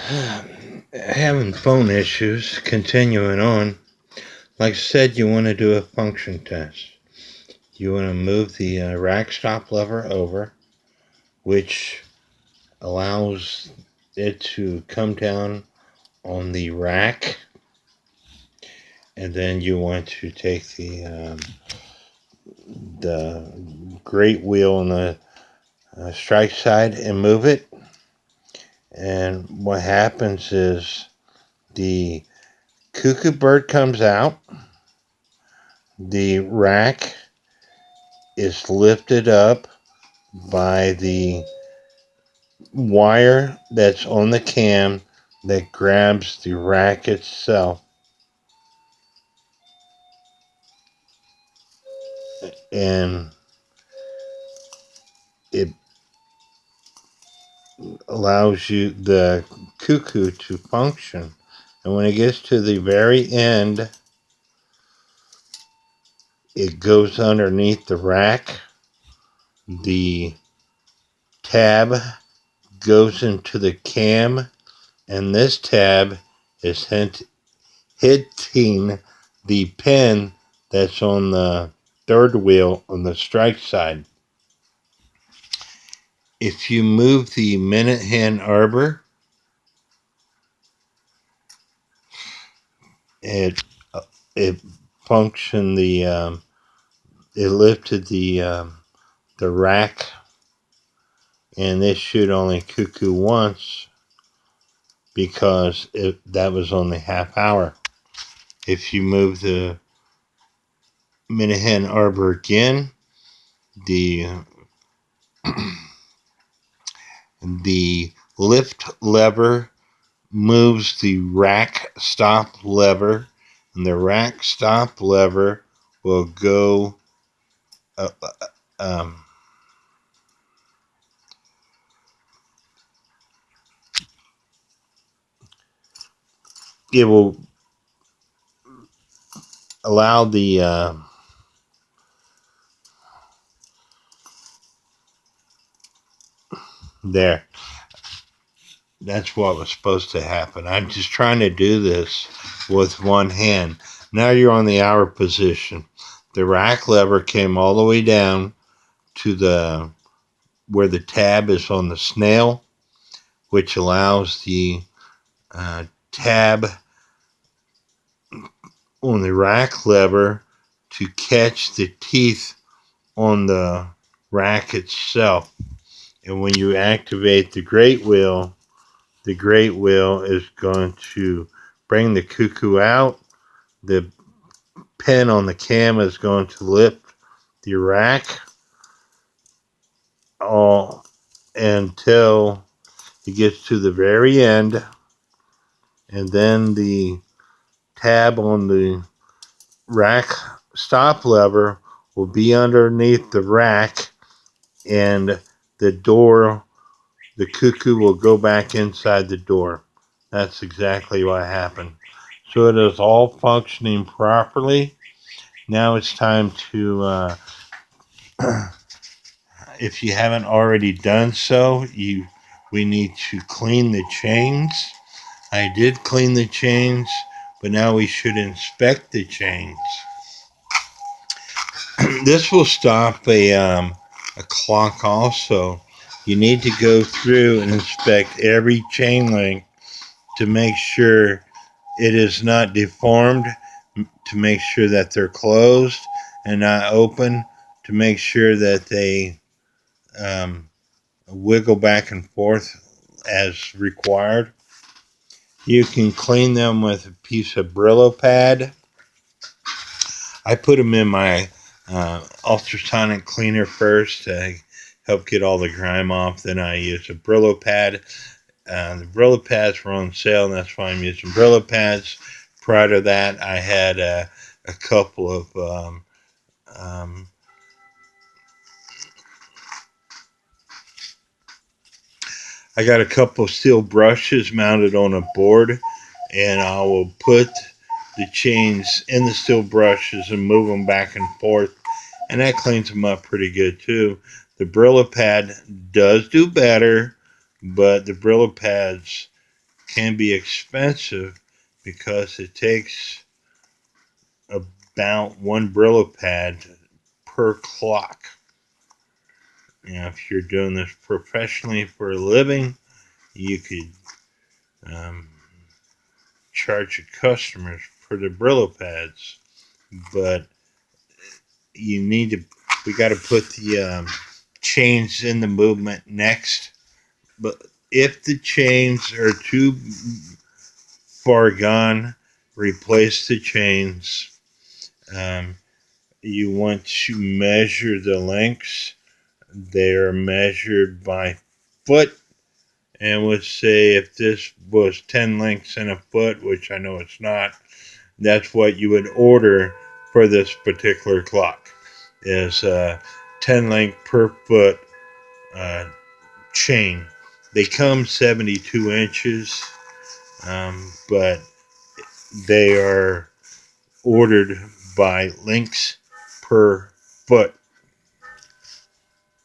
Having phone issues, continuing on. Like I said, you want to do a function test. You want to move the rack stop lever over, which allows it to come down on the rack. And then you want to take the great wheel on the strike side and move it. And what happens is the cuckoo bird comes out. The rack is lifted up by the wire that's on the cam that grabs the rack itself, and it allows you the cuckoo to function. And when it gets to the very end, it goes underneath the rack. The tab goes into the cam, and this tab is hitting the pin that's on the third wheel on the strike side. If you move the minute hand arbor, it functioned it lifted the rack, and this should only cuckoo once because that was only half hour. If you move the minute hand arbor again, the lift lever moves the rack stop lever, and the rack stop lever will go it will allow the there. That's what was supposed to happen. I'm just trying to do this with one hand. Now you're on the hour position. The rack lever came all the way down to where the tab is on the snail, which allows the tab on the rack lever to catch the teeth on the rack itself. And when you activate the great wheel is going to bring the cuckoo out. The pin on the cam is going to lift the rack all until it gets to the very end, and then the tab on the rack stop lever will be underneath the rack, and the cuckoo will go back inside the door. That's exactly what happened. So it is all functioning properly. Now it's time to, if you haven't already done so, we need to clean the chains. I did clean the chains, but now we should inspect the chains. This will stop a clock also. You need to go through and inspect every chain link to make sure it is not deformed, to make sure that they're closed and not open, to make sure that they wiggle back and forth as required. You can clean them with a piece of Brillo pad. I put them in my ultrasonic cleaner first to help get all the grime off. Then I use a Brillo pad. The Brillo pads were on sale, and that's why I'm using Brillo pads. Prior to that, I had a couple of I got a couple of steel brushes mounted on a board, and I will put the chains in the steel brushes and move them back and forth, and that cleans them up pretty good too. The Brillo pad does do better, but the Brillo pads can be expensive because it takes about one Brillo pad per clock. If you're doing this professionally for a living, you could charge your customers for the Brillo pads, but we got to put the chains in the movement next. But if the chains are too far gone, replace the chains. You want to measure the lengths. They are measured by foot, and would say if this was 10 lengths in a foot, which I know it's not, that's what you would order for this particular clock, is 10 length per foot chain. They come 72 inches, but they are ordered by lengths per foot.